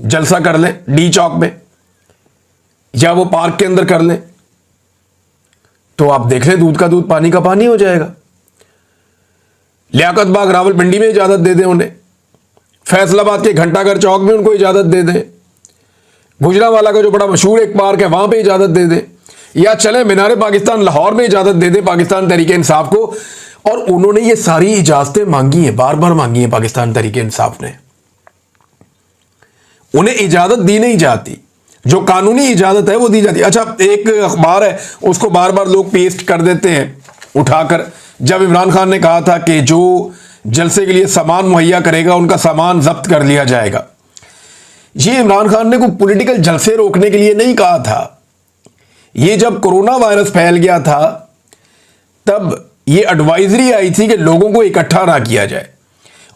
जलसा कर लें डी चौक में या वो पार्क के अंदर कर लें, तो आप देख लें दूध का दूध पानी का पानी हो जाएगा। लियाकत बाग रावलपिंडी में इजाजत दे दें उन्हें, फैसलाबाद के घंटाघर चौक में उनको इजाजत दे दें, गुजरांवाला का जो बड़ा मशहूर एक पार्क है वहां पे इजाजत दे दें, या चले मीनार पाकिस्तान लाहौर में इजाजत दे दें पाकिस्तान तहरीक इंसाफ को। और उन्होंने ये सारी इजाजतें मांगी हैं, बार बार मांगी है पाकिस्तान तहरीक इंसाफ ने, उन्हें इजाजत दी नहीं जाती, जो कानूनी इजाजत है वो दी जाती है। अच्छा, एक अखबार है उसको बार बार लोग पेस्ट कर देते हैं उठाकर, जब इमरान खान ने कहा था कि जो जलसे के लिए सामान मुहैया करेगा उनका सामान जब्त कर लिया जाएगा। ये इमरान खान ने कोई पॉलिटिकल जलसे रोकने के लिए नहीं कहा था। ये जब कोरोना वायरस फैल गया था तब ये एडवाइजरी आई थी कि लोगों को इकट्ठा ना किया जाए,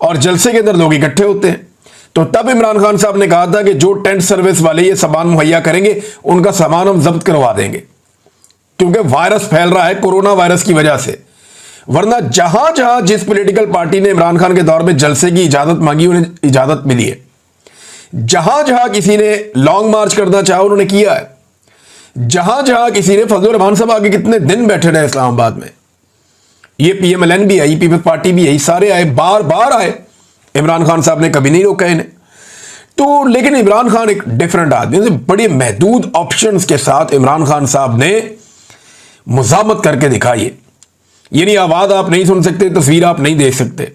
और जलसे के अंदर लोग इकट्ठे होते हैं। तो तब इमरान खान साहब ने कहा था कि जो टेंट सर्विस वाले ये सामान मुहैया करेंगे उनका सामान हम जब्त करवा देंगे, क्योंकि वायरस फैल रहा है कोरोना वायरस की वजह से। वरना जहां जहां जिस पॉलिटिकल पार्टी ने इमरान खान के दौर में जलसे की इजाजत मांगी उन्हें इजाजत मिली है। जहां जहां किसी ने लॉन्ग मार्च करना चाहा उन्होंने किया है। जहां जहां किसी ने, फजलुर रहमान साहब आगे कितने दिन बैठे रहे इस्लामाबाद में, ये PMLN भी आई, पीपल्स पार्टी भी आई, सारे आए, बार बार आए, इमरान खान साहब ने कभी नहीं रोका इन्हें। तो लेकिन इमरान खान एक डिफरेंट आदमी, बड़े महदूद ऑप्शंस के साथ इमरान खान साहब ने मुजामत करके दिखाई। यानी आवाज आप नहीं सुन सकते, तस्वीर आप नहीं देख सकते,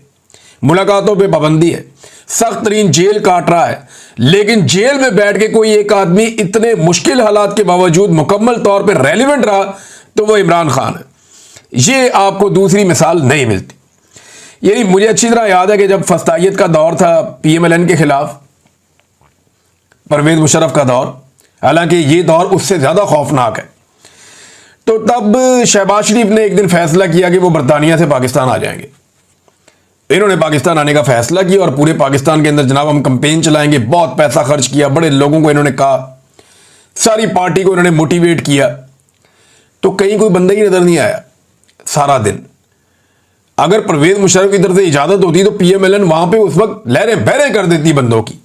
मुलाकातों पे पाबंदी है, सख्त तरीन जेल काट रहा है, लेकिन जेल में बैठ के कोई एक आदमी इतने मुश्किल हालात के बावजूद मुकम्मल तौर पे रेलिवेंट रहा तो वो इमरान खान है। ये आपको दूसरी मिसाल नहीं मिलती। यही मुझे अच्छी तरह याद है कि जब फस्तायत का दौर था PMLN के खिलाफ, परवेज मुशर्रफ का दौर, हालांकि ये दौर उससे ज्यादा खौफनाक है, तो तब शहबाज शरीफ ने एक दिन फैसला किया कि वो बरतानिया से पाकिस्तान आ जाएंगे। इन्होंने पाकिस्तान आने का फैसला किया और पूरे पाकिस्तान के अंदर जनाब हम कैंपेन चलाएंगे, बहुत पैसा खर्च किया, बड़े लोगों को इन्होंने कहा, सारी पार्टी को इन्होंने मोटिवेट किया, तो कहीं कोई बंदा ही नजर नहीं आया सारा दिन। अगर परवेज मुशर्रफ की तरफ से इजाजत होती तो PMLN वहां पे उस वक्त लहरें बहरें कर देती बंदों की,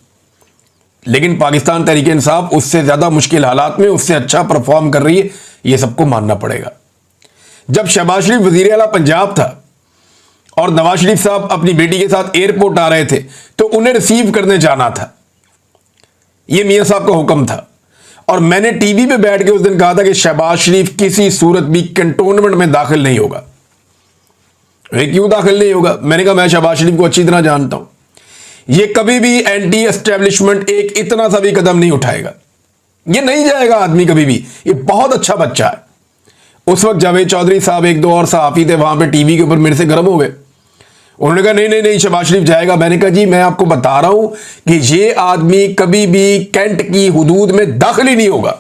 लेकिन पाकिस्तान तहरीक इंसाफ उससे ज्यादा मुश्किल हालात में उससे अच्छा परफॉर्म कर रही है, यह सबको मानना पड़ेगा। जब शहबाज शरीफ वजीर आला पंजाब था और नवाज शरीफ साहब अपनी बेटी के साथ एयरपोर्ट आ रहे थे तो उन्हें रिसीव करने जाना था, यह मियां साहब का हुक्म था। और मैंने टीवी पे बैठ के उस दिन कहा था कि शहबाज शरीफ किसी सूरत भी कैंटोनमेंट में दाखिल नहीं होगा। क्यों दाखिल नहीं होगा? मैंने कहा मैं शहबाज शरीफ को अच्छी तरह जानता हूं, ये कभी भी एंटी एस्टेब्लिशमेंट एक इतना सा भी कदम नहीं उठाएगा, ये नहीं जाएगा आदमी कभी भी, ये बहुत अच्छा बच्चा है। उस वक्त जावेद चौधरी साहब एक दो और सहाफी थे वहां पे टीवी के ऊपर, मेरे से गर्म हो गए, उन्होंने कहा नहीं नहीं नहीं शहबाज शरीफ जाएगा। मैंने कहा जी मैं आपको बता रहा हूं कि ये आदमी कभी भी कैंट की हुदूद में दाखिल ही नहीं होगा।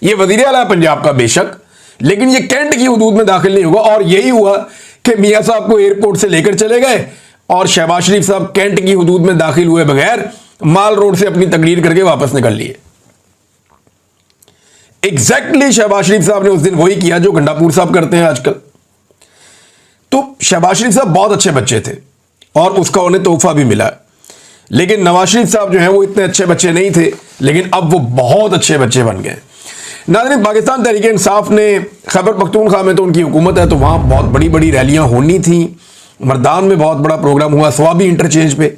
ये वजीर आला पंजाब का बेशक, लेकिन ये कैंट की हुदूद में दाखिल नहीं होगा। और यही हुआ कि मियां साहब को एयरपोर्ट से लेकर चले गए और शहबाज शरीफ साहब कैंट की हुदूद में दाखिल हुए बगैर माल रोड से अपनी तकरीर करके वापस निकल लिए। एग्जैक्टली शहबाज शरीफ साहब ने उस दिन वही किया जो गंडापुर साहब करते हैं आजकल। तो शहबाज शरीफ साहब बहुत अच्छे बच्चे थे और उसका उन्हें तोहफा भी मिला, लेकिन नवाज शरीफ साहब जो है वो इतने अच्छे बच्चे नहीं थे, लेकिन अब वो बहुत अच्छे बच्चे बन गए। नाज़रीन, पाकिस्तान तहरीक इंसाफ ने खैबर पख्तूनख्वा में तो उनकी हुकूमत है, तो वहाँ बहुत बड़ी बड़ी रैलियाँ होनी थी। मर्दान में बहुत बड़ा प्रोग्राम हुआ, स्वाबी इंटरचेंज पे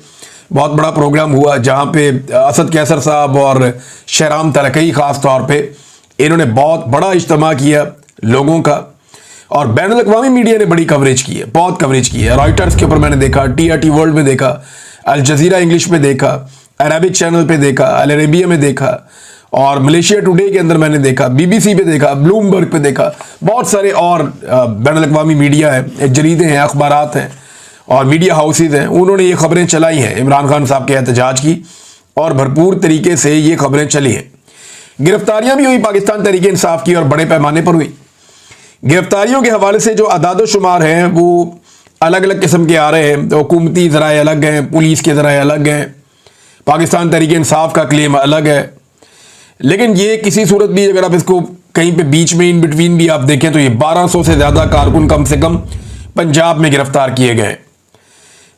बहुत बड़ा प्रोग्राम हुआ, जहाँ पे असद कैसर साहब और शहराम तरकई ख़ास तौर पे इन्होंने बहुत बड़ा इज्तिमा किया लोगों का, और बैन अल-अक़वामी मीडिया ने बड़ी कवरेज की है, बहुत कवरेज की है। रॉयटर्स के ऊपर मैंने देखा, TRT वर्ल्ड में देखा, अल जज़ीरा इंग्लिश में देखा, अरबिक चैनल पे देखा, अल अरेबिया में देखा, और मलेशिया टुडे के अंदर मैंने देखा, BBC पे देखा, ब्लूमबर्ग पे देखा, बहुत सारे और बैन अल-अक़वामी मीडिया है, जरीदे हैं, अखबारात हैं और मीडिया हाउसेज हैं, उन्होंने ये खबरें चलाई हैं इमरान खान साहब के एहतजाज की, और भरपूर तरीके से ये खबरें चली हैं। गिरफ्तारियां भी हुई पाकिस्तान तहरीक इंसाफ की और बड़े पैमाने पर हुई। गिरफ्तारियों के हवाले से जो अदाद शुमार हैं वो अलग अलग किस्म के आ रहे हैं, तो हुकूमती ज़राए अलग हैं, पुलिस के ज़राए अलग हैं, पाकिस्तान तहरीक इंसाफ का क्लेम अलग है। लेकिन ये किसी सूरत भी अगर आप इसको कहीं पे बीच में इन बिटवीन भी आप देखें तो ये 1200 से ज़्यादा कारकुन कम से कम पंजाब में गिरफ्तार किए गए।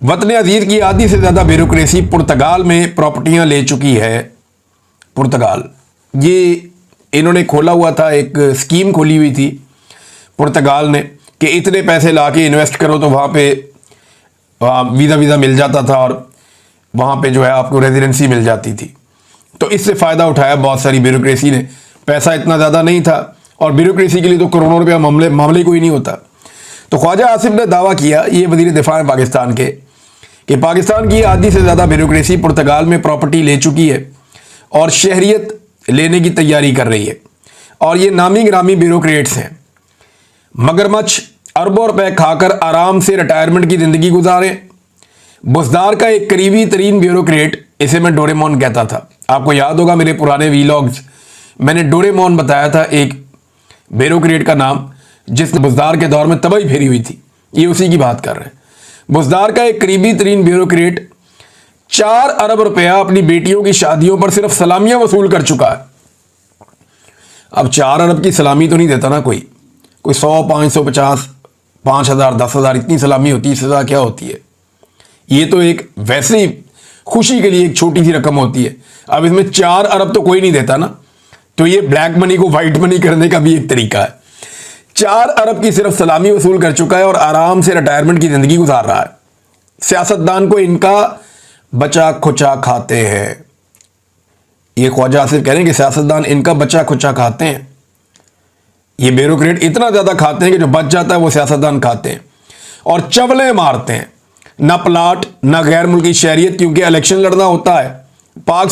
वतन अजीज की आधी से ज़्यादा ब्यूरोक्रेसी पुर्तगाल में प्रॉपर्टियां ले चुकी है। पुर्तगाल, ये इन्होंने खोला हुआ था, एक स्कीम खोली हुई थी पुर्तगाल ने कि इतने पैसे ला के इन्वेस्ट करो तो वहाँ पे वीज़ा मिल जाता था और वहाँ पे जो है आपको रेजिडेंसी मिल जाती थी। तो इससे फ़ायदा उठाया बहुत सारी ब्यूरोक्रेसी ने। पैसा इतना ज़्यादा नहीं था और ब्यूरोक्रेसी के लिए तो करोड़ों रुपया मामले कोई नहीं होता। तो ख्वाजा आसिफ ने दावा किया, ये वज़ीर दिफा है पाकिस्तान के, कि पाकिस्तान की आधी से ज़्यादा ब्यूरोक्रेसी पुर्तगाल में प्रॉपर्टी ले चुकी है और शहरियत लेने की तैयारी कर रही है। और ये नामी गिरामी ब्यूरोक्रेट्स हैं। मगरमच्छ अरबों रुपए खाकर आराम से रिटायरमेंट की ज़िंदगी गुजारें। बुज़दार का एक करीबी तरीन ब्यूरोक्रेट, इसे मैं डोरेमोन कहता था। आपको याद होगा मेरे पुराने वीलॉग्स, मैंने डोरेमोन बताया था एक ब्यूरोक्रेट का नाम, जिसने बुज़दार के दौर में तबाही फेरी हुई थी। ये उसी की बात कर रहे हैं। बुज़दार का एक करीबी तरीन ब्यूरोक्रेट 4 अरब रुपया अपनी बेटियों की शादियों पर सिर्फ सलामियां वसूल कर चुका है। अब 4 अरब की सलामी तो नहीं देता ना कोई 100, 550, 5,000, 10,000 इतनी सलामी होती है, इससे ज़्यादा क्या होती है। ये तो एक वैसे ही खुशी के लिए एक छोटी सी रकम होती है। अब इसमें 4 अरब तो कोई नहीं देता ना, तो ये ब्लैक मनी को वाइट मनी करने का भी एक तरीका है। 4 अरब की सिर्फ सलामी वसूल कर चुका है और आराम से रिटायरमेंट की ज़िंदगी गुजार रहा है। सियासतदान को इनका बचा खुचा खाते हैं। ये ख्वाजा आसिफ कह रहे हैं कि सियासतदान इनका बचा खुचा खाते हैं। ये ब्यूरोक्रेट इतना ज़्यादा खाते हैं कि जो बच जाता है वो सियासतदान खाते हैं और चवले मारते हैं। ना प्लाट, ना गैर मुल्की शहरियत, क्योंकि इलेक्शन लड़ना होता है। पाक